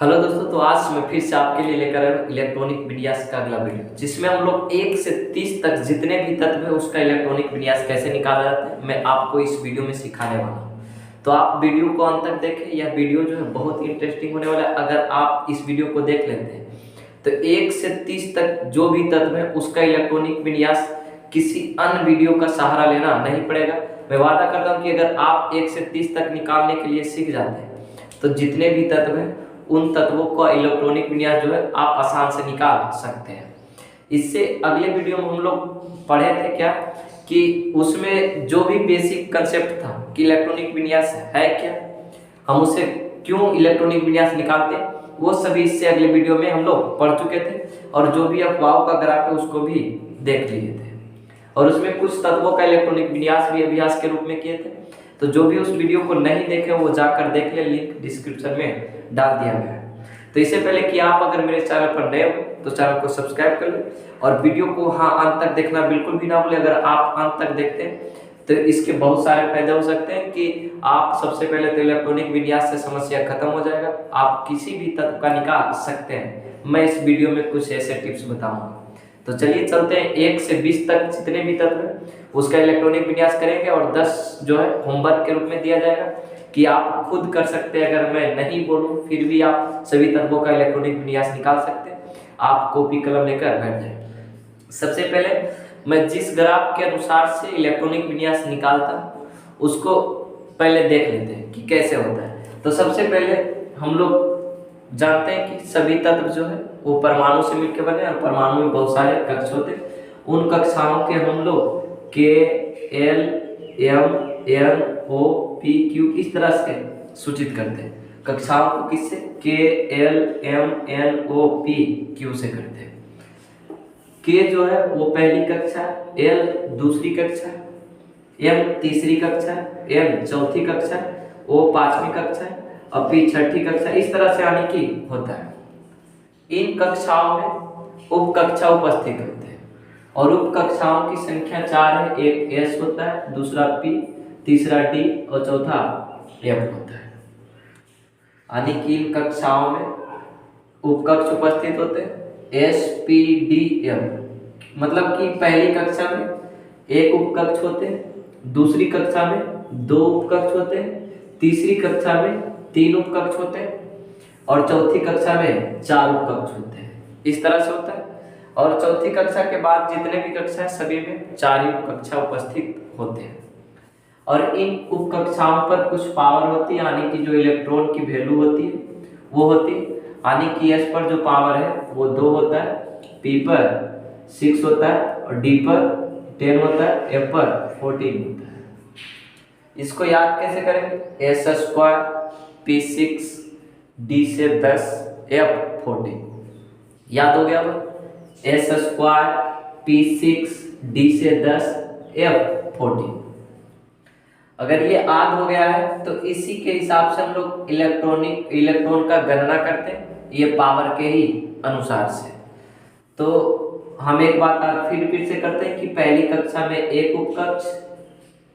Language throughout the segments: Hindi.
हेलो दोस्तों, तो आज मैं फिर से आपके लिए लेकर आया हूं इलेक्ट्रॉनिक विन्यास का अगला वीडियो, जिसमें हम लोग 1 से 30 तक जितने भी तत्व है उसका इलेक्ट्रॉनिक विन्यास कैसे निकाला जाता है मैं आपको इस वीडियो में सिखाने वाला हूं। तो आप वीडियो को अंत तक देखें। यह वीडियो जो है बहुत इंटरेस्टिंग होने वाला है। अगर आप इस वीडियो को देख लेते हैं तो 1 से 30 तक जो भी तत्व है उसका इलेक्ट्रॉनिक विन्यास किसी अन्य वीडियो का सहारा लेना नहीं पड़ेगा। मैं वादा करता हूँ कि अगर आप 1 से 30 तक निकालने के लिए सीख जाते हैं तो जितने भी तत्व हैं उन तत्वों का इलेक्ट्रॉनिक विन्यास जो है आप आसान से निकाल सकते हैं। इससे अगले वीडियो में हम लोग पढ़े थे क्या कि उसमें जो भी बेसिक कंसेप्ट था कि इलेक्ट्रॉनिक विन्यास है क्या, हम उसे क्यों इलेक्ट्रॉनिक विन्यास निकालते हैं, वो सभी इससे अगले वीडियो में हम लोग पढ़ चुके थे। और जो भी अफवाहों का ग्राफ है उसको भी देख लिए थे और उसमें कुछ तत्वों का इलेक्ट्रॉनिक विन्यास भी अभ्यास के रूप में किए थे। तो जो भी उस वीडियो को नहीं देखे वो जाकर देख ले, लिंक डिस्क्रिप्शन में डाल दिया गया है। तो इससे पहले कि आप अगर मेरे चैनल पर नए हो तो चैनल को सब्सक्राइब कर लें और वीडियो को अंत तक देखना बिल्कुल भी ना भूलें। अगर आप अंत तक देखते हैं तो इसके बहुत सारे फायदे हो सकते हैं कि आप सबसे पहले तो इलेक्ट्रॉनिक विन्यास से समस्या खत्म हो जाएगा, आप किसी भी तत्व का निकाल सकते हैं। मैं इस वीडियो में कुछ ऐसे टिप्स बताऊंगा। तो चलिए चलते हैं 1 से 20 तक जितने भी तत्व हैं उसका इलेक्ट्रॉनिक विन्यास करेंगे और 10 जो है होमवर्क के रूप में दिया जाएगा कि आप खुद कर सकते हैं। अगर मैं नहीं बोलूं फिर भी आप सभी तत्वों का इलेक्ट्रॉनिक विन्यास निकाल सकते हैं। आप कॉपी कलम लेकर बैठ जाए। सबसे पहले मैं जिस ग्राफ के अनुसार से इलेक्ट्रॉनिक विन्यास निकालता हूं उसको पहले देख लेते हैं कि कैसे होता है। तो सबसे पहले हम लोग जानते हैं कि सभी तत्व जो है वो परमाणु से मिलकर बने और परमाणु में बहुत सारे कक्ष होते हैं। उन कक्षाओं के हम लोग के, एल, एम, एन, ओ, पी, क्यू इस तरह से सूचित करते हैं। कक्षाओं को किससे? के, एल, एम, एन, ओ, पी, क्यू से करते हैं। के जो है वो पहली कक्षा, एल दूसरी कक्षा, एम तीसरी कक्षा, एन चौथी कक्षा, ओ पांचवी कक्षा और पी छठी कक्षा। इस तरह से यानी कि होता है। इन कक्षाओं में उप कक्षा उपस्थित होते हैं और उप कक्षाओं की संख्या 4 है। एक एस होता है, दूसरा पी, तीसरा डी और चौथा एफ होता है। यानी कि इन कक्षाओं में उपकक्ष उपस्थित होते हैं एस, पी, डी, एफ। मतलब कि पहली कक्षा में एक उपकक्ष होते हैं, दूसरी कक्षा में 2 उपकक्ष होते हैं, तीसरी कक्षा में 3 उपकक्ष होते हैं और चौथी कक्षा में 4 उपकक्ष होते हैं। इस तरह से होता है। और चौथी कक्षा के बाद जितने भी कक्षा है सभी में 4 ही उपकक्षा उपस्थित होते हैं। और इन उपकक्षाओं पर कुछ पावर होती है, यानी कि जो इलेक्ट्रॉन की वैल्यू होती है वो होती है। यानी कि एस पर जो पावर है वो 2 होता है, पी पर 6 होता है और डी पर 10 होता है, एफ पर 14 होता है। इसको याद कैसे करेंगे? एस स्क्वायर, पी 6, डी से 10, एफ 14। याद हो गया? एस स्क्वायर, पी 6, डी से 10, एफ 14। अगर ये याद हो गया है तो इसी के हिसाब से हम लोग इलेक्ट्रॉन का गणना करते हैं, ये पावर के ही अनुसार से। तो हम एक बात फिर से करते हैं कि पहली कक्षा में 1 उपकक्ष,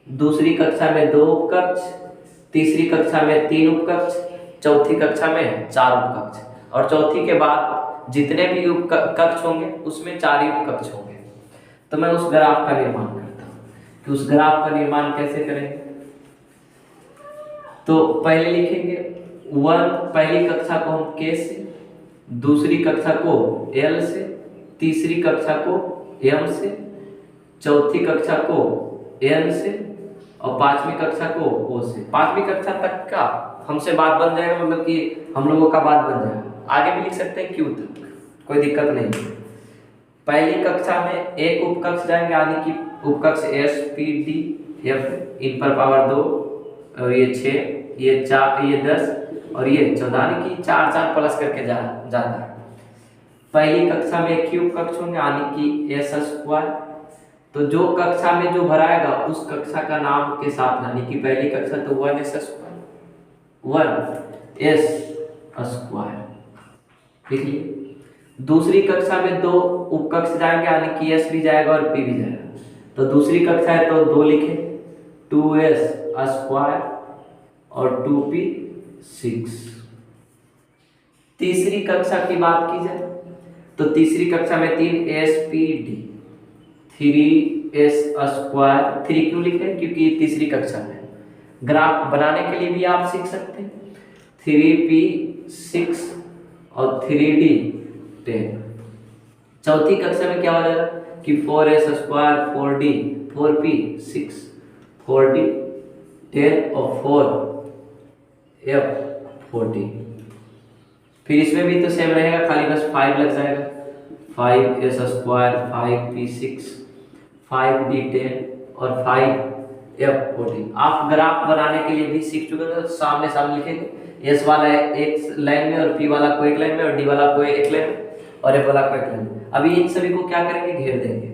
दूसरी कक्षा में 2 उपकक्ष, तीसरी कक्षा में 3 उपकक्ष, चौथी कक्षा में 4 उपकक्ष और चौथी के बाद जितने भी उपकक्ष होंगे उसमें 4 ही उपकक्ष होंगे। तो मैं उस ग्राफ का निर्माण करता हूँ कि उस ग्राफ का निर्माण कैसे करेंगे। तो पहले लिखेंगे 1, पहली कक्षा को हम के से, दूसरी कक्षा को एल से, तीसरी कक्षा को एम से, चौथी कक्षा को एन से और पांचवी कक्षा को ओ से। पांचवी कक्षा तक का हमसे बात बन जाएगा, मतलब कि हम लोगों का बात बन जाएगा। आगे भी लिख सकते हैं क्यू तक, कोई दिक्कत नहीं। पहली कक्षा में 1 उपकक्ष जाएंगे, यानी कि उपकक्ष एस, पी, डी, एफ, इन पर पावर 2 और ये 6, ये 4, ये 10 और ये 14, यानी कि 4 प्लस करके जाता है। पहली कक्षा में क्यू कक्ष होंगे, यानी कि एस स्क्वायर। तो जो कक्षा में जो भराएगा उस कक्षा का नाम के साथ, यानी कि पहली कक्षा तो 1 एस स्क्वायर, 1 एस स्क्वायर लिख लिए। दूसरी कक्षा में 2 उपकक्ष जाएंगे, यानी कि एस भी जाएगा और पी भी जाएगा। तो दूसरी कक्षा है तो 2 लिखे, 2s स्क्वायर और 2p 6। तीसरी कक्षा की बात की जाए तो तीसरी कक्षा में 3 3s स्क्वायर, 3 क्यों लिखे क्योंकि ये तीसरी कक्षा में। ग्राफ बनाने के लिए भी आप सीख सकते हैं 3p6 और 3d10। चौथी कक्षा में क्या हो जाएगा कि 4s square 4d 4p6 4d10 और 4f14। फिर इसमें भी तो सेम रहेगा, खाली बस 5 लग जाएगा 5s स्क्वायर 5p6 5d10 और 5f14। आप ग्राफ बनाने के लिए भी सीख चुके हैं, सामने सामने लिखेंगे, s वाला एक लाइन में और p वाला को एक लाइन में और d वाला को एक लाइन में और f वाला को एक लाइन में। अभी इन सभी को क्या करेंगे, घेर देंगे,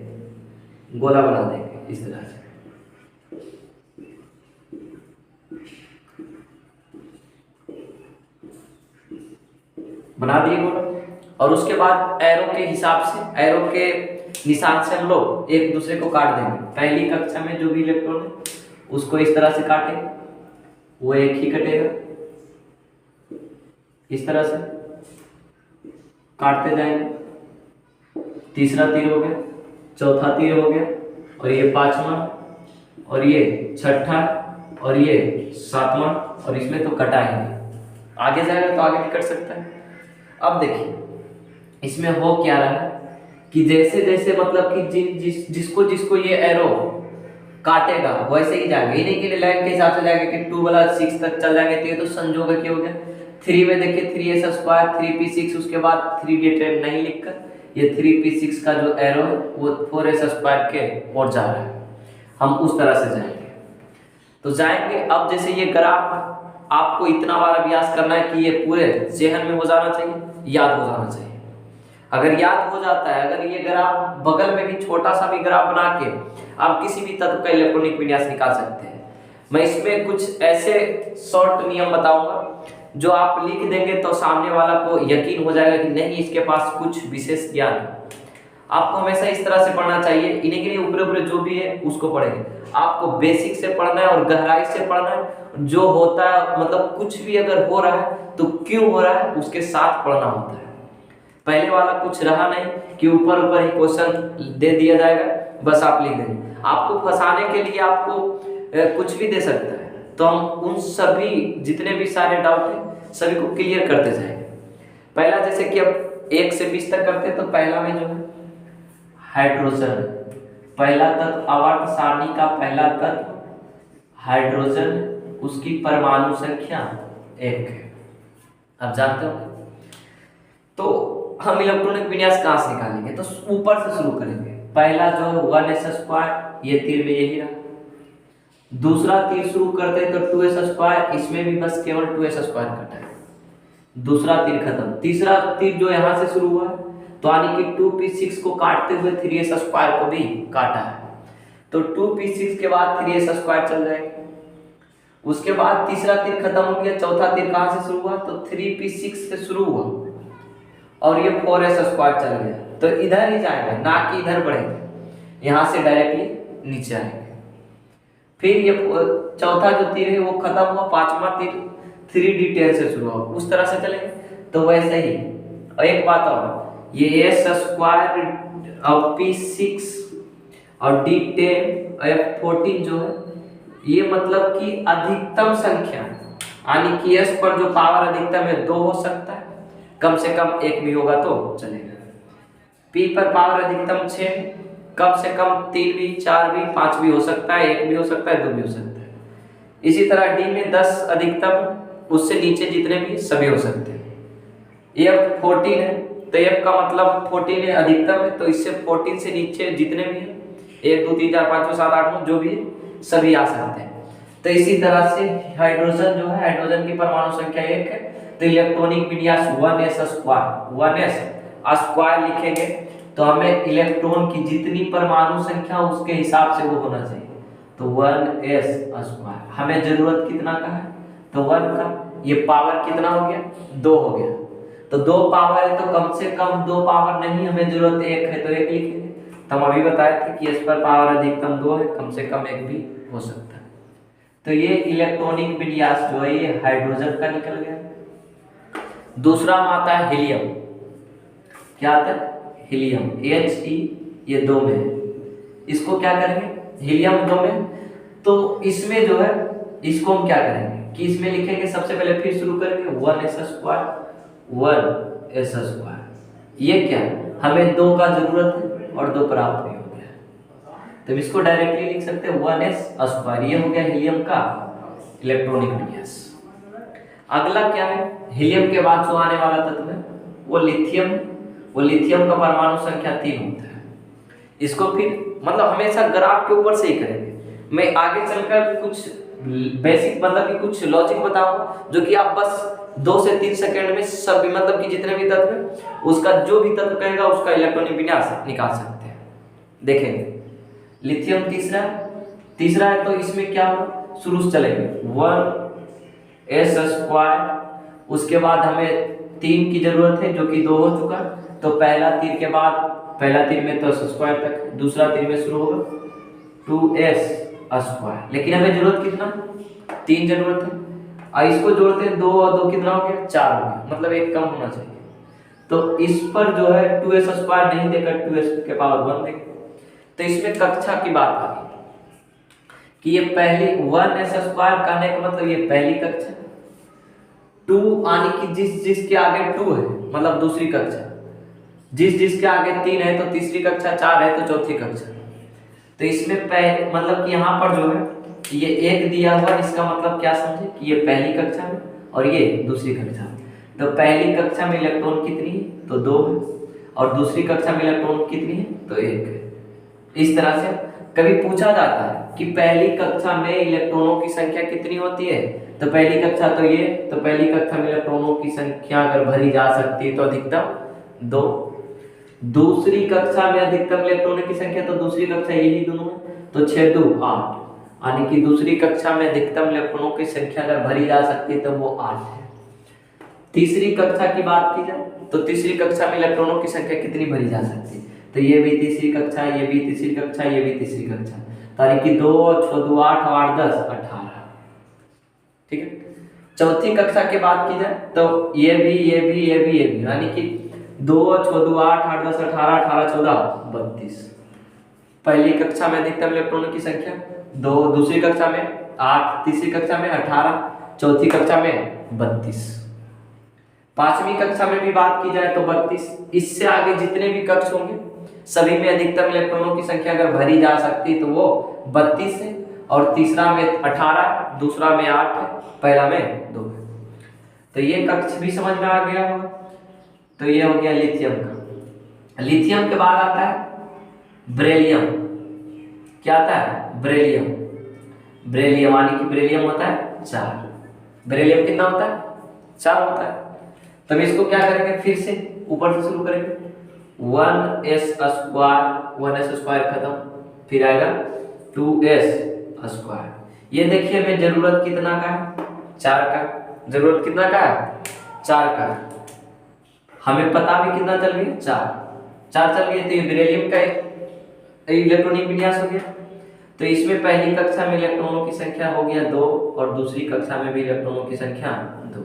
गोला बना देंगे इस तरह से। बना दिए गोला, और उसके बाद एरो के हिसाब से, एरो के निशान से हम लोग एक दूसरे को काट देंगे। पहली कक्षा में जो भी इलेक्ट्रॉन है उसको इस तरह से काटेंगे, वो एक ही कटेगा, इस तरह से काटते जाएंगे। तीसरा तीर हो गया, चौथा तीर हो गया, और ये पांचवा, और ये छठा, और ये सातवां, और इसमें तो कटा ही नहीं, आगे जाएगा तो आगे भी कट सकता है। अब देखिए इसमें हो क्या रहा है कि जैसे जैसे मतलब कि जिसको जिसको ये एरो काटेगा वैसे ही जाएगा, ये नहीं कि लाइन के हिसाब से जाएगा कि 2 वाला 6 तक चल जाएंगे, तो ये तो संजोग है, क्या हो गया 3 में देखिए 3s स्क्वायर 3p6, उसके बाद 3d10 नहीं लिखकर ये 3p6 का जो एरो है वो 4s स्क्वायर के और जा रहा है, हम उस तरह से जाएंगे। तो जाएंगे, अब जैसे ये ग्राफ आपको इतना बार अभ्यास करना है कि ये पूरे जहन में हो जाना चाहिए, याद हो जाना चाहिए। अगर याद हो जाता है, अगर ये ग्राफ बगल में भी छोटा सा भी ग्राफ बना के आप किसी भी तत्व का इलेक्ट्रॉनिक विन्यास निकाल सकते हैं। मैं इसमें कुछ ऐसे शॉर्ट नियम बताऊंगा जो आप लिख देंगे तो सामने वाला को यकीन हो जाएगा कि नहीं इसके पास कुछ विशेष ज्ञान है। आपको हमेशा इस तरह से पढ़ना चाहिए, इन्हीं के लिए ऊपर ऊपर जो भी है उसको पढ़ेंगे। आपको बेसिक से पढ़ना है और गहराई से पढ़ना है, जो होता है मतलब कुछ भी अगर हो रहा है तो क्यों हो रहा है उसके साथ पढ़ना होता है। पहले वाला कुछ रहा नहीं कि ऊपर ऊपर ही क्वेश्चन दे दिया जाएगा बस आप लिख देंगे। आपको फंसाने के लिए आपको कुछ भी दे सकता है, तो हम उन सभी जितने भी सारे डाउट हैं सभी को क्लियर करते जाएंगे। पहला जैसे कि अब 1 से 20 तक करते हैं, तो पहला में जो है हाइड्रोजन, पहला तत्व आवर्त सारणी का पहला तत्व हाइड्रोजन, उसकी परमाणु संख्या 1 है। अब जानते हो तो हम इलेक्ट्रॉनिक विन्यास कहां से निकालेंगे, तो ऊपर से शुरू करेंगे। पहला जो है 1s स्क्वायर, ये तीर में यही रहा। दूसरा तीर शुरू करते हैं तो 2s स्क्वायर, इसमें भी बस केवल 2s स्क्वायर कटा है, दूसरा तीर खत्म। तीसरा तीर जो यहां से शुरू हुआ है तो यानी कि 2p6 को काटते हुए 3s स्क्वायर को भी काटा है, तो 2p6 के बाद 3s स्क्वायर चल जाएगा। उसके बाद तीसरा तीर खत्म हो गया, चौथा तीर कहां से शुरू हुआ, तो 3p6 से शुरू हुआ और ये 4s स्क्वायर चल गया, तो इधर ही जाएगा ना कि इधर बढ़ेगा, यहां से डायरेक्टली नीचे आएंगे। फिर ये चौथा जो तीर है वो खत्म हुआ, पांचवा तीर 3d10 से शुरू हुआ, उस तरह से चलेंगे। तो वैसे ही और एक बात और, ये s स्क्वायर और p6 और d10 और f14 जो है ये मतलब कि अधिकतम संख्या, यानी कि s पर जो पावर अधिकतम है 2 हो सकता है, कम से कम 1 भी होगा तो चलेगा। p पर पावर अधिकतम 6, कम से कम 3 भी, 4 भी, 5 भी हो सकता है, 1 भी हो सकता है, 2 भी हो सकता है। इसी तरह d में 10 अधिकतम, उससे नीचे जितने भी सभी हो सकते हैं। f 14 है तो f का मतलब 14 है अधिकतम है, तो इससे 14 से नीचे जितने भी हैं 1 2 3 4 5 6 7 8 9 जो भी है सभी आ सकते हैं। तो इसी तरह से हाइड्रोजन जो है, हाइड्रोजन की परमाणु संख्या 1 है, तो इलेक्ट्रॉनिक विन्यास 1s स्क्वायर लिखेंगे तो हमें इलेक्ट्रॉन की जितनी परमाणु संख्या उसके हिसाब से वो होना चाहिए, तो 1s स्क्वायर। हमें जरूरत कितना का है, तो 1 का, ये पावर कितना हो गया, 2 हो गया, तो 2 पावर है तो कम से कम 2 पावर नहीं, हमें जरूरत 1 है तो 1 लिखेंगे। तो हम अभी बताए थे कि s पर पावर अधिकतम 2 है, कम से कम 1 भी हो सकता है। तो ये इलेक्ट्रॉनिक विन्यास जो है ये हाइड्रोजन का निकल गया। दूसरा में आता है हीलियम। क्या आता है? हीलियम, He, ये 2 में है। इसको क्या करेंगे? हीलियम 2 में, तो इसमें जो है इसको हम क्या करेंगे कि इसमें लिखेंगे, सबसे पहले फिर शुरू करेंगे 1s²। ये क्या है? हमें 2 का जरूरत है और 2 प्राप्त भी हो गया, तो इसको डायरेक्टली लिख सकते हैं 1s²। ये हो गया हीलियम का इलेक्ट्रॉनिक विन्यास। अगला क्या है? हीलियम के बाद जो आने वाला तत्व है वो लिथियम। वो लिथियम का परमाणु संख्या 3 होता है। इसको फिर मतलब हमेशा ग्राफ के ऊपर से ही करेंगे। मैं आगे चलकर कुछ बेसिक मतलब कि कुछ लॉजिक बताऊंगा, जो कि आप बस 2 से 3 सेकंड में सब मतलब कि जितने भी तत्व है उसका जो भी तत्व कहेगा उसका इलेक्ट्रॉनिक विन्यास निकाल सकते हैं। देखेंगे लिथियम तीसरा है, तो इसमें क्या होगा? शुरू से चलेंगे 1s²। उसके बाद हमें 3 की जरूरत है, जो कि 2 हो चुका। तो पहला तीर के बाद, पहला तीर में तो s² तक, दूसरा तीर में शुरू होगा 2s²। लेकिन हमें जरूरत कितना? 3 जरूरत है। और इसको जोड़ते हैं 2 और 2 कितना हो गया? 4 हो गया, मतलब 1 कम होना चाहिए। तो इस पर जो है 2s² नहीं देकर 2s⁻1 देंगे। तो इसमें कक्षा की बात आ गई कि ये पहली 1s² कहने का मतलब ये पहली कक्षा, 2 आने की जिसके आगे 2 है मतलब दूसरी कक्षा, जिसके आगे 3 है तो तीसरी कक्षा, 4 है तो चौथी कक्षा। तो इसमें पहले मतलब कि यहाँ पर जो है ये 1 दिया हुआ, इसका मतलब क्या समझे कि ये पहली कक्षा में और ये दूसरी कक्षा में। तो पहली कक्षा में इलेक्ट्रॉन कितनी है? तो 2 है। और दूसरी कक्षा में इलेक्ट्रॉन कितनी है? तो 1 है। इस तरह से कभी पूछा जाता है कि पहली कक्षा में इलेक्ट्रॉनों की संख्या कितनी होती है? तो पहली कक्षा तो ये, तो पहली कक्षा में इलेक्ट्रॉनों की संख्या अगर भरी जा सकती है तो अधिकतम 2। दूसरी कक्षा में अधिकतम इलेक्ट्रॉनों की संख्या, तो दूसरी कक्षा यही दोनों है, तो 6 2 8, यानी कि दूसरी कक्षा में अधिकतम इलेक्ट्रॉनों की संख्या अगर भरी जा सकती है तो वो 8 है। तीसरी कक्षा की बात की जाए तो तीसरी कक्षा में इलेक्ट्रॉनों की संख्या कितनी भरी जा सकती है? तो ये भी तीसरी कक्षा, ये भी तीसरी कक्षा, ये भी तीसरी कक्षा, तारीख की 2 6 2 8 8 10 18। ठीक है। चौथी कक्षा की बात की जाए तो ये भी यानी कि 2 6 2 8 8 10 18 18 14 32। पहली कक्षा में अधिकतम इलेक्ट्रॉनों की संख्या 2, दूसरी कक्षा में 8, तीसरी कक्षा में 18, चौथी कक्षा में 32। पांचवी कक्षा में भी बात की जाए तो 32। इससे आगे जितने भी कक्ष होंगे सभी में अधिकतम इलेक्ट्रॉनों की संख्या अगर भरी जा सकती है तो वो 32 है। और तीसरा में 18, दूसरा में 8 है, पहला में 2 है। तो ये कक्ष भी समझ में आ गया होगा। तो ये हो गया लिथियम का। लिथियम के बाद आता है बेरिलियम। क्या आता है? बेरिलियम। बेरिलियम यानी कि बेरिलियम होता है 4। बेरिलियम कितना होता है? 4 होता है। तब इसको क्या करेंगे? फिर से ऊपर से शुरू करेंगे 1s² खत्म, फिर आएगा 2s²। ये देखिए हमें जरूरत कितना का है? 4 का। जरूरत कितना का है? 4 का। हमें पता भी कितना चल गया? 4 चल गया। तो ये बेरिलियम का इलेक्ट्रॉनिक विन्यास हो गया। तो इसमें पहली कक्षा में इलेक्ट्रॉनों की संख्या हो गया 2 और दूसरी कक्षा में भी इलेक्ट्रॉनों की संख्या 2।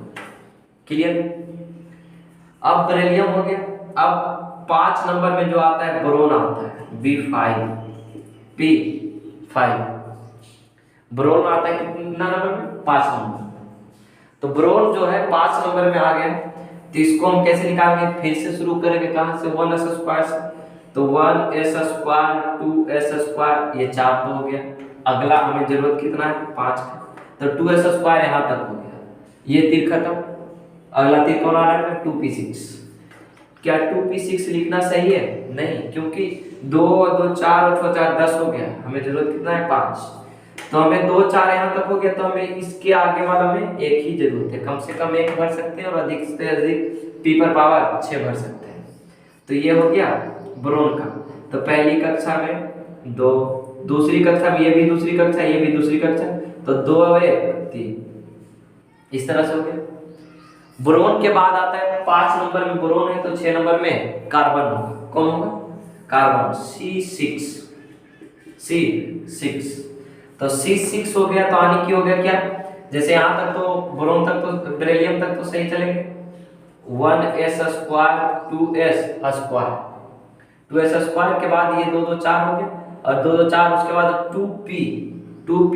क्लियर? अब बेरिलियम हो गया। अब 5 नंबर में जो आता है बोरोन आता है B5 बोरोन आता है कितना नंबर में? 5 नंबर। तो बोरोन जो है 5 नंबर में आ गया। तो इसको हम कैसे निकालेंगे? फिर से शुरू करेंगे कहां से? 1s² से। तो 1s², 2s², ये 4 तो हो गया। अगला हमें जरूरत कितना है? 5 का। तो 2s² यहां तक हो गया। ये तीर खत्म। अगला तीर कौन आ रहा है? 2p6। क्या 2p6 लिखना सही है? नहीं, क्योंकि 2 2 4 और 6 4 10 हो गया। हमें जरूरत कितना है? 5। तो हमें 2 4 यहाँ तक हो गया, तो हमें इसके आगे वाला में 1 ही जरूरत है। कम से कम 1 भर सकते हैं और अधिक से अधिक p⁻6 भर सकते हैं। तो ये हो गया बोरोन का। तो पहली कक्षा में 2, दूसरी कक्षा में ये भी दूसरी कक्षा, ये भी दूसरी कक्षा, तो 2 और 1 3। इस तरह से हो गया। बोरोन के बाद आता है 5 नंबर में बोरोन है, तो 6 नंबर में कार्बन होगा। कौन होगा? Carbon C6। तो C6 हो गया। तो आने की हो गया क्या? जैसे यहाँ तक तो बोरोन तक तो बेरिलियम तक तो सही चलेंगे। 1s² 2s², 2s² के बाद ये 2 2 4 हो गया, और 2 2 4 उसके बाद 2p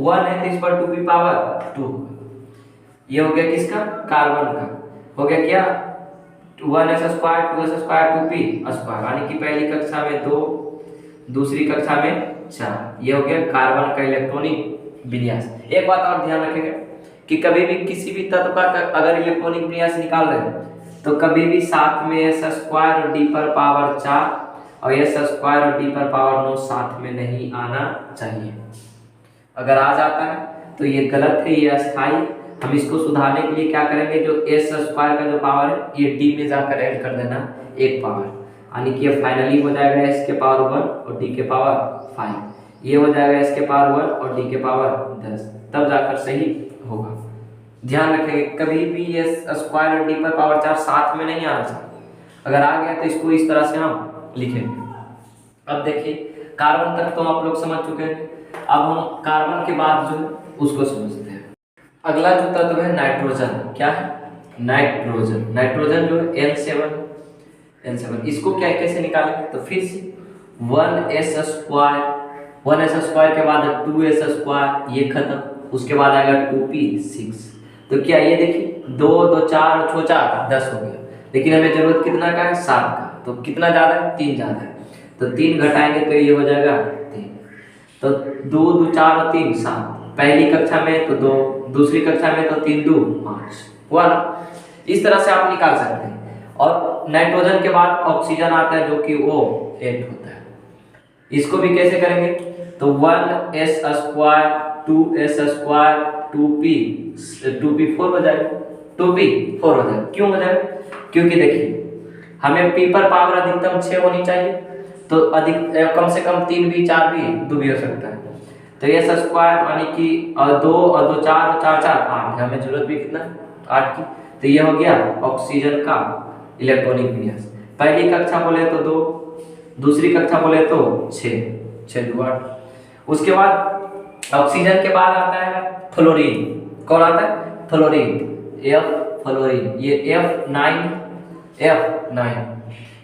1 है तो इस पर 2p पावर 2। ये हो गया किसका, कार्बन का। हो गया क्या, 1s² 2s² 2p², यानी कि पहली कक्षा में 2, दूसरी कक्षा में 4। ये हो गया कार्बन का इलेक्ट्रॉनिक विन्यास। एक बात और ध्यान रखेंगे कि कभी भी किसी भी तत्व का अगर इलेक्ट्रॉनिक विन्यास निकाल रहे हैं तो कभी भी साथ में s² और d पर पावर 4 और s² और d पर पावर 9 साथ में नहीं आना चाहिए। अगर आ जाता है तो ये गलत है, ये अस्थाई। हम इसको सुधारने के लिए क्या करेंगे, जो s² का जो पावर है ये d में जाकर ऐड कर देना एक पावर, यानी कि ये फाइनली हो जाएगा s के पावर 1 और d के पावर 5। ये हो जाएगा s के पावर 1 और d के पावर 10, तब जाकर सही होगा। ध्यान रखेंगे कभी भी s² और d पर पावर 4 साथ में नहीं आना चाहिए। अगर आ गया तो इसको इस तरह से हम लिखेंगे। अब देखिए कार्बन तक तो आप लोग समझ चुके हैं, अब हम कार्बन के बाद जो है उसको समझते हैं। अगला जो तत्व है नाइट्रोजन। क्या है, नाइट्रोजन। नाइट्रोजन जो है N7। इसको क्या कैसे निकालेंगे, तो फिर से 1s² के बाद 2s², ये खत्म, उसके बाद आएगा 2p6। तो क्या ये देखिए 2 2 4 और 6 4 10 हो गया, लेकिन हमें जरूरत कितना का है, 7 का। तो कितना ज्यादा है, 3 ज्यादा है, तो 3 घटाएंगे तो ये हो जाएगा 3। तो 2 2 4 और 3 7, पहली कक्षा में तो 2, दूसरी कक्षा में तो 3 2 5 हुआ ना। इस तरह से आप निकाल सकते हैं। और नाइट्रोजन के बाद ऑक्सीजन आता है जो कि O8 होता है। इसको भी कैसे करेंगे, तो 1s² 2s² 2p4 हो जाएगा, 2p4 हो जाएगा। क्यों हो जाएगा, क्योंकि देखिए हमें p पर पावर अधिकतम 6 होनी चाहिए, तो अधिक कम से कम 3 भी 4 भी 2 भी हो सकता है। तो s² यानी कि 2 और 2 4 और 4 4 8, हमें जरूरत भी कितना 8 की। तो ये हो गया ऑक्सीजन का इलेक्ट्रॉनिक विन्यास। पहली कक्षा बोले तो 2, दूसरी कक्षा बोले तो 6 6 2 8। उसके बाद ऑक्सीजन के बाद आता है फ्लोरीन। कौन आता है, फ्लोरीन, फ्लोरीन, ये F9।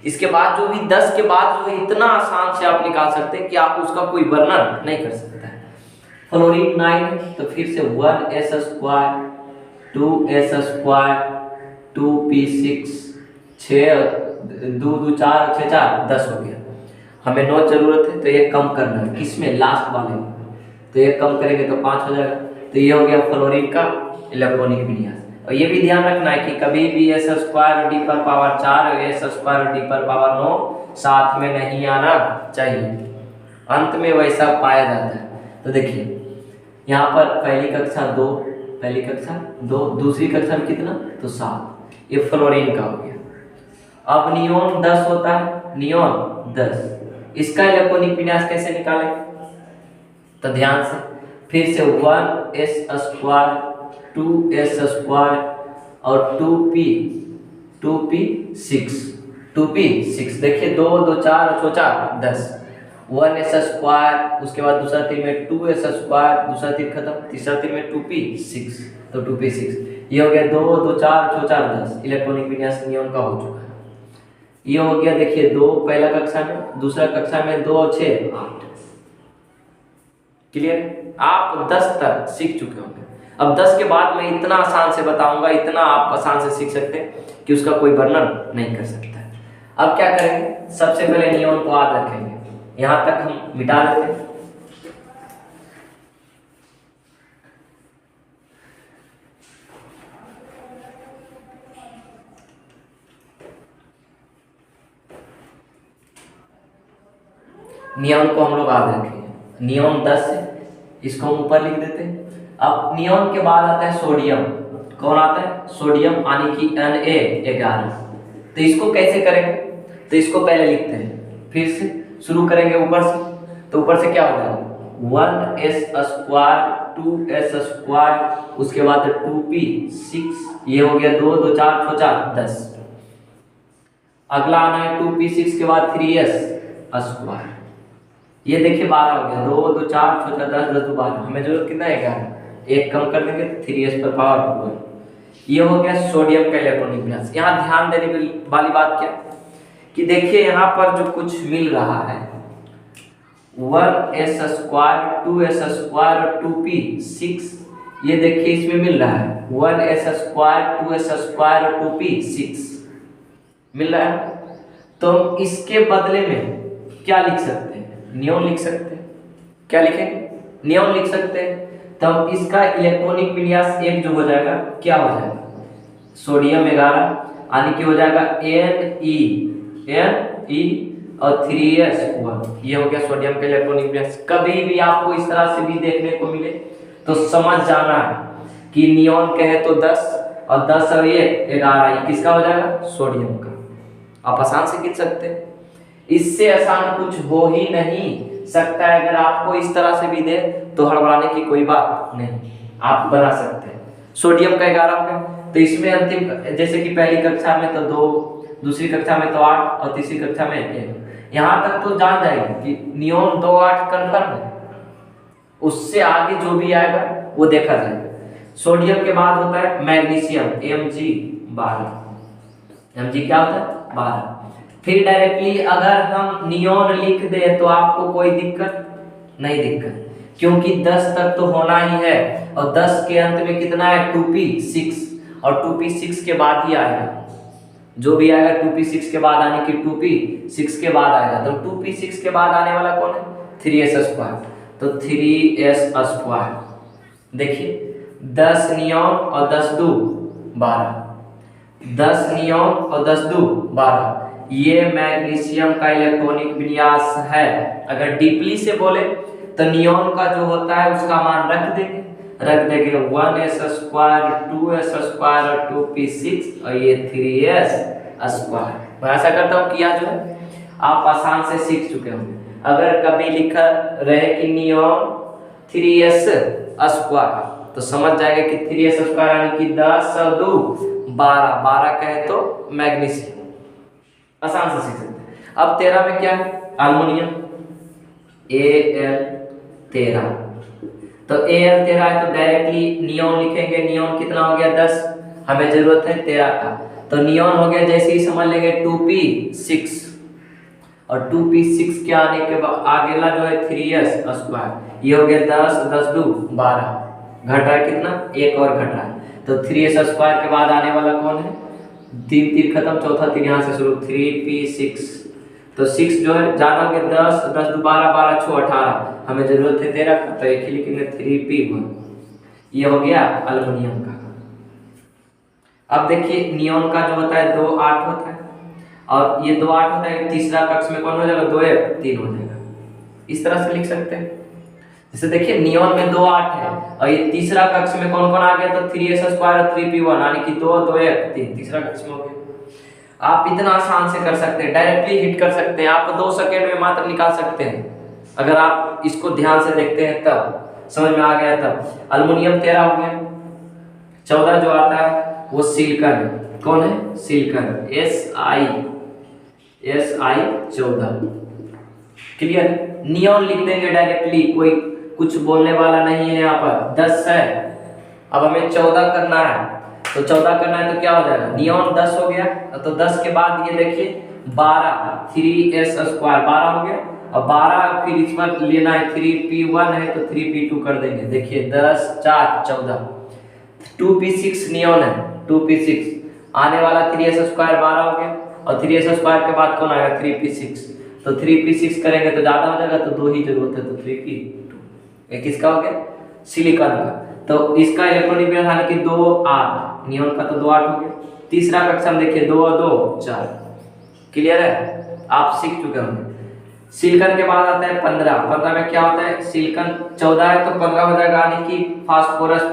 इसके बाद जो भी 10 के बाद जो है इतना आसान से आप निकाल सकते हैं कि आप उसका कोई वर्णन नहीं कर सकते हैं। फ्लोरीन 9, तो फिर से 1s² 2s² 2p6 6 2 2 4 6 4 10 हो गया। हमें 9 जरूरत है तो ये कम करना है, किसमें, लास्ट वाले में। तो ये कम करेंगे तो 5 हो जाएगा। तो ये हो गया फ्लोरीन का इलेक्ट्रॉनिक विन्यास। और ये भी ध्यान रखना है कि कभी भी s² d पर पावर 4 और s² d पर पावर 9 साथ में नहीं आना चाहिए, अंत में वैसा पाया जाता है। तो देखिए यहाँ पर पहली कक्षा 2, दूसरी कक्षा में कितना, तो 7, ये फ्लोरीन का हो गया। अब नियोन 10 होता है, नियोन 10, इसका इलेक्ट्रॉनिक विन्यास कैसे निकालें, तो ध्यान से फिर से 1s² 2s² और 2p6 देखिए 2 2 4 और 4 10, 1s², उसके बाद दूसरा तीर में 2s², दूसरा तीर खत्म, तीसरा तीर में 2p6, तो 2p6 ये हो गया 2 2 4 और 4 10, इलेक्ट्रॉनिक विन्यास नियम का हो चुका है। ये हो गया देखिए 2 पहला कक्षा में, दूसरा कक्षा में 2 और 6 8। क्लियर, आप 10 तक सीख चुके होंगे। अब 10 के बाद मैं इतना आसान से बताऊंगा, इतना आप आसान से सीख सकते हैं कि उसका कोई वर्णन नहीं कर सकता है। अब क्या करेंगे, सबसे पहले नियम को याद रखेंगे, यहां तक हम मिटा देते हैं। नियम को हम लोग याद रखेंगे, नियम 10 है, इसको हम ऊपर लिख देते हैं। अब नियम के बाद आता है सोडियम। कौन आता है, सोडियम, यानी कि Na11। तो इसको कैसे करेंगे, तो इसको पहले लिखते हैं, फिर से शुरू करेंगे ऊपर से। तो ऊपर से क्या हो जाएगा 1s² 2s², उसके बाद 2p6, ये हो गया 2 2 4 6 4 10। अगला आना है 2p6 के बाद 3s², ये देखिए 12 हो गया, 2 2 4 6 4 10 10 12, हमें जरूरत कितना है 11, एक कम कर देंगे 3s पर पावर 4। ये हो गया सोडियम का इलेक्ट्रॉनिक विन्यास। यहाँ ध्यान देने वाली बात क्या कि देखिए यहाँ पर जो कुछ मिल रहा है 1s² 2s² और 2p6, ये देखिए इसमें मिल रहा है 1s² 2s² और 2p6 मिल रहा है। तो इसके बदले में क्या लिख सकते हैं, नियॉन लिख सकते हैं। क्या लिखेंगे, नियॉन लिख सकते हैं। तब इसका इलेक्ट्रॉनिक विन्यास एक जो हो जाएगा क्या हो जाएगा, सोडियम 11 यानी कि हो जाएगा Ne और 3s1। ये हो गया सोडियम का इलेक्ट्रॉनिक विन्यास। कभी भी आपको इस तरह से भी देखने को मिले तो समझ जाना है कि नियॉन कहे तो 10 और 10 और 1 11, ये किसका हो जाएगा, सोडियम का। आप आसान से गिन सकते हैं, इससे आसान कुछ हो ही नहीं सकता है। अगर आपको इस तरह से भी दे तो हड़बड़ाने की कोई बात नहीं, आप बना सकते हैं। सोडियम का 11 हो गया, तो इसमें अंतिम जैसे कि पहली कक्षा में तो 2, दूसरी कक्षा में तो 8 और तीसरी कक्षा में 1, यहाँ तक तो जान जाएगी कि नियॉन 2 8 कन्फर्म है। उससे आगे जो भी आएगा वो देखा जाएगा। सोडियम के बाद होता है मैग्नीशियम Mg12। Mg क्या होता है 12। फिर डायरेक्टली अगर हम नियॉन लिख दे तो आपको कोई दिक्कत नहीं, दिक्कत क्योंकि 10 तक तो होना ही है और 10 के अंत में कितना है 2p6 और 2p6 के बाद ही आएगा जो भी आएगा 2p6 के बाद आने की 2p6 के बाद आएगा। तो 2p6 के बाद आने वाला कौन है 3s²। तो 3s², देखिए 10 नियॉन और 10 2 12, 10 नियॉन और 10 2 12, ये मैग्नीशियम का इलेक्ट्रॉनिक विन्यास है। अगर डीपली से बोले तो नियॉन का जो होता है उसका मान रख देंगे 1s² 2s² और 2p6 और ये 3s²। मैं ऐसा करता हूँ कि जो है आप आसान से सीख चुके होंगे। अगर कभी लिखा रहे कि नियॉन 3s² तो समझ जाएगा कि 3s² यानी कि 10 और 2 12, 12 कहे तो मैग्नीशियम, आसान से सीख सकते हैं। अब 13 में क्या है अल्युमिनियम Al13। तो Al13 है तो डायरेक्टली नियॉन लिखेंगे। नियॉन कितना हो गया 10, हमें जरूरत है 13 का, तो नियॉन हो गया जैसे ही समझ लेंगे 2p6 और 2p6 के आने के बाद आगेला जो है 3s², ये हो गया 10 10 2 12, घट रहा है कितना 1 और घट रहा है। तो 3s² के बाद आने वाला कौन है, 3 3 खत्म, चौथा 3 यहाँ से शुरू 3p6। तो 6 जो है जाना हो गया 10 10 2 12 12 6 18, हमें जरूरत है 13 का, तो एक ही लिखेंगे 3p1। ये हो गया अल्युमिनियम का। अब देखिए नियॉन का जो होता है 2 8 होता है और ये 2 8 होता है, तीसरा कक्ष में कौन हो जाएगा 2 1 3 हो जाएगा। इस तरह से लिख सकते हैं। जैसे देखिए नियॉन में 2 8 है और ये तीसरा कक्ष में कौन कौन आ गया, तो 3s² और 3p1 यानी कि 2 2 1 3, तीसरा कक्ष में हो गया। आप इतना आसान से कर सकते हैं, डायरेक्टली हिट कर सकते हैं, आप 2 सेकेंड में मात्र निकाल सकते हैं। अगर आप इसको ध्यान से देखते हैं तब समझ में आ गया। तब अल्युमिनियम 13 हो गया। 14 जो आता है वो सिलिकॉन, कौन है सिलिकॉन Si14। क्लियर, नियॉन लिख देंगे डायरेक्टली, कोई कुछ बोलने वाला नहीं है। यहाँ पर 10 है, अब हमें 14 करना है, तो 14 करना है तो क्या हो जाएगा, नियॉन 10 हो गया, तो 10 के बाद ये देखिए 12 3s² 12 हो गया और 12 फिर इस पर लेना है 3p1 है तो 3p2 कर देंगे। देखिए 10 4 14, 2p6 नियॉन है 2p6 आने वाला 3s² 12 हो गया और 3s² के बाद कौन आएगा 3p6, तो 3p6 करेंगे तो ज्यादा हो जाएगा, तो 2 ही जरूरत है, तो 3p2। ये किसका हो गया सिलिकॉन का। तो इसका इलेक्ट्रॉनिक विन्यास यानी कि 2 8, नियॉन का तो 2 8 हो गया। तीसरा कक्षा में देखिए 2 2 4। क्लियर है, आप सीख चुके होंगे। सिलिकॉन के बाद आता है 15। 15 में क्या होता है, सिलिकॉन 14 है तो 15 हो जाएगा यानी कि फास्फोरस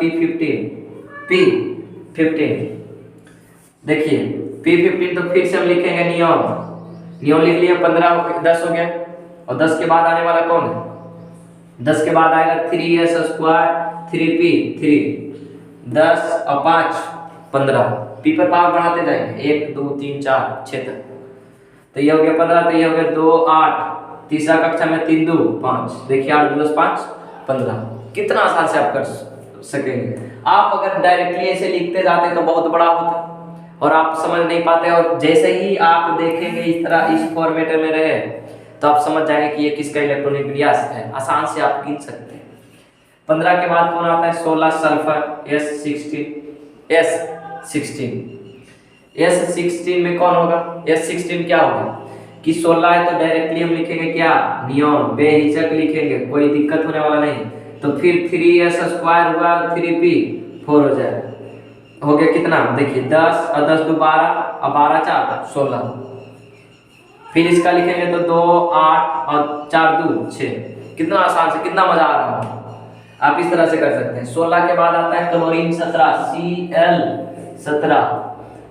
P15। देखिए P15 तो फिर से हम लिखेंगे नियॉन लिख लिया, 15 10 हो गया और 10 के बाद आने वाला कौन है, 10 के बाद आएगा 3s² 3p3, 10 और 5 15, p पर पावर बढ़ाते जाएंगे 1 2 3 4 6 तक, तो ये हो गया 15, तो ये हो गया 2 8, तीसरा कक्षा में 3 2 5, देखिए 8 2 10 5 15। कितना आसान से आप कर सकेंगे। आप अगर डायरेक्टली ऐसे लिखते जाते तो बहुत बड़ा होता और आप समझ नहीं पाते, और जैसे ही आप देखेंगे इस तरह इस फॉर्मेट में रहे तो आप समझ जाएंगे कि ये किसका इलेक्ट्रॉनिक विन्यास है, आसान से आप गिन सकते हैं। 15 के बाद कौन आता है? 16 सल्फर S16 में कौन होगा? S16 क्या होगा कि 16 है तो डायरेक्टली हम लिखेंगे क्या? नियॉन, बेहिचक लिखेंगे, कोई दिक्कत होने वाला नहीं। तो फिर 3s स्क्वायर हुआ 3p 4 हो जाएगा, हो गया कितना? देखिए 10 और 10 2 12 और 12 4 16। फिर इसका लिखेंगे तो 2 8 और 4 2 6। कितना आसान से, कितना मजा आ रहा है। आप इस तरह से कर सकते हैं। 16 के बाद आता है क्लोरीन 17 Cl17।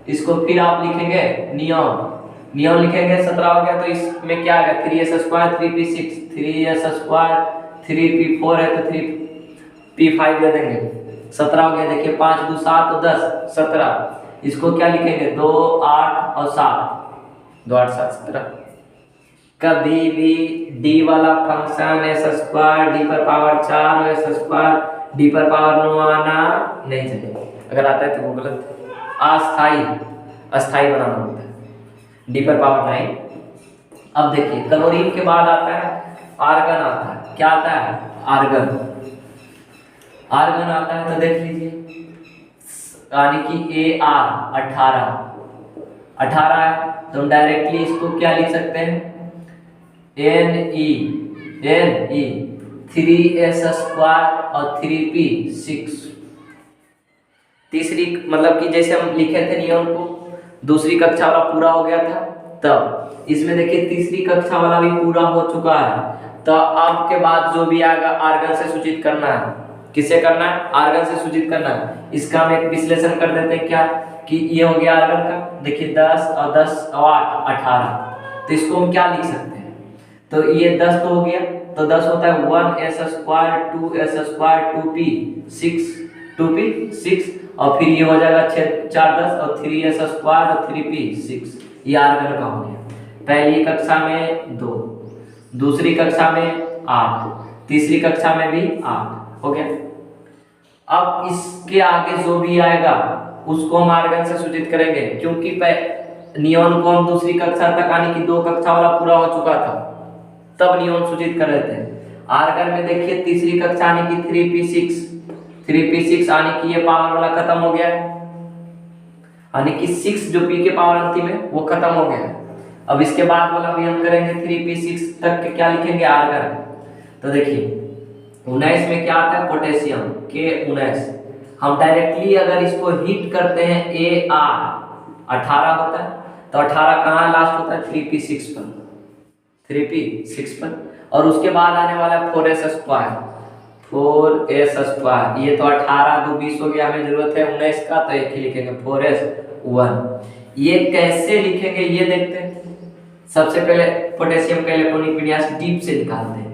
इसको फिर आप लिखेंगे नियॉन लिखेंगे, 17 हो गया तो इसमें क्या आएगा? 3s square 3p6, 3s square 3p4 है तो 3p5 दे देंगे, 17 हो गया। देखिए 5 2 7 तो 10 17। इसको क्या लिखेंगे? 2 8 और 7, 2 8 7 17। कभी भी d वाला फंक्शन s स्क्वायर d पर पावर 4 s स्क्वायर d पर पावर 9 आना नहीं चाहिए। अगर आता है तो वो गलत, अस्थाई बनाना होता है d पर पावर 9। अब देखिए क्लोरीन के बाद आता है आर्गन आता है। क्या आता है? आर्गन आता है तो देख लीजिए, यानी कि Ar 18 है तो हम डायरेक्टली इसको क्या लिख सकते हैं? Ne 3s स्क्वायर और 3p6। तीसरी मतलब कि जैसे हम लिखे थे नियम को, दूसरी कक्षा वाला पूरा हो गया था, तब इसमें देखिए तीसरी कक्षा वाला भी पूरा हो चुका है। तो अब के बाद जो भी आएगा आर्गन से सूचित करना है। किसे करना है? आर्गन से सूचित करना है। इसका हम एक विश्लेषण कर देते हैं क्या कि ये हो गया आर्गन का। देखिए 10 और 10 और 8 18। तो इसको हम क्या लिख सकते हैं? तो ये 10 तो हो गया, तो 10 होता है 1s square 2s square 2p6 और फिर ये हो जाएगा 6 4 10 और 3s स्क्वायर और 3p6। ये आर्गन का हो गया। पहली कक्षा में 2, दूसरी कक्षा में 8, तीसरी कक्षा में भी 8 हो गया। अब इसके आगे जो भी आएगा उसको हम आर्गन से सूचित करेंगे, क्योंकि नियॉन को हम दूसरी कक्षा तक आने की 2 कक्षा वाला पूरा हो चुका था, तब नियॉन सूचित कर रहे थे। आर्गन में देखिए तीसरी कक्षा आने की 3p6 आने की ये पावर वाला खत्म हो गया है, यानी कि 6 जो p के पावर अंतिम है वो खत्म हो गया है। अब इसके बाद वाला भी हम करेंगे 3p6 तक के क्या लिखेंगे? आर्गन। तो देखिए 19 में क्या आता है? Potassium K19। हम डायरेक्टली अगर इसको हिट करते हैं Ar 18 होता है, तो 18 कहाँ लास्ट होता है? 3p6 पर। और उसके बाद आने वाला है 4s स्क्वायर। ये तो 18 2 20 हो गया, हमें जरूरत है 19 का, तो एक ही लिखेंगे 4s1। ये कैसे लिखेंगे ये देखते हैं। सबसे पहले पोटेशियम का इलेक्ट्रॉनिक विन्यास डीप से निकालते हैं।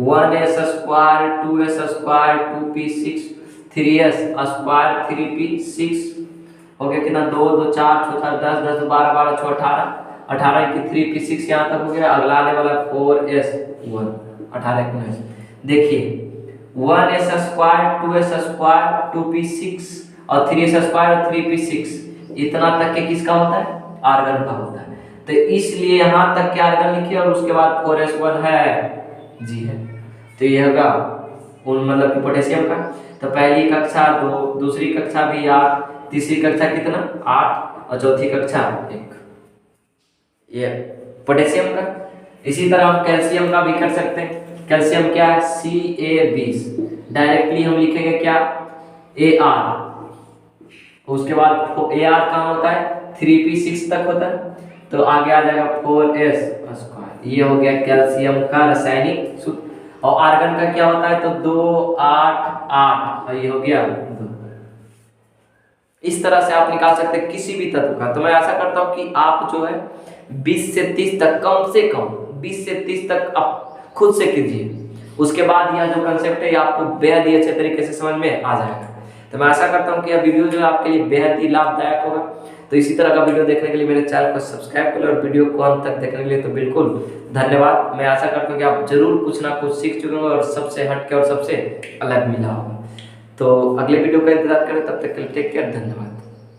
1s square 2s square 2p6 3s square 3p6 हो गया कितना? 2 2 4 6 4 10 10 12 12 6 18 की 3p6 यहाँ तक हो गया। अगला आने वाला 4s1 18 19। देखिए 1s square 2s square 2p6 और 3s स्क्वायर और 3p6 इतना तक के किसका होता है? आर्गन का होता है। तो इसलिए यहाँ तक के आर्गन लिखिए और उसके बाद 4s1 है जी है, तो ये होगा मतलब कि पोटेशियम का। तो पहली कक्षा 2, दूसरी कक्षा भी 8, तीसरी कक्षा कितना? 8 और चौथी कक्षा 1। ये पोटेशियम का। इसी तरह हम कैल्शियम का भी कर सकते हैं। कैल्शियम क्या है? Ca20। डायरेक्टली हम लिखेंगे क्या? Ar। उसके बाद Ar कहाँ होता है? 3p6 तक होता है, तो आगे आ जाएगा 4s स्क्वायर। ये हो गया कैल्शियम का रासायनिक सूत्र। और आर्गन का क्या होता है? तो 2 8 8 और ये हो गया 2। इस तरह से आप निकाल सकते हैं किसी भी तत्व का। तो मैं आशा करता हूं कि आप जो है 20 से 30 तक, कम से कम 20 से 30 तक आप खुद से कीजिए। उसके बाद यह जो कंसेप्ट है आपको बेहद ही अच्छे तरीके से समझ में आ जाएगा। तो मैं आशा करता हूं कि यह वीडियो जो है आपके लिए बेहद ही लाभदायक होगा। तो इसी तरह का वीडियो देखने के लिए मेरे चैनल को सब्सक्राइब करें और वीडियो को अंत तक देखने के लिए तो बिल्कुल धन्यवाद। मैं आशा करता हूं कि आप जरूर कुछ ना कुछ सीख चुके होंगे और सबसे हटके और सबसे अलग मिला होगा। तो अगले वीडियो का इंतजार करें, तब तक के लिए टेक केयर, धन्यवाद।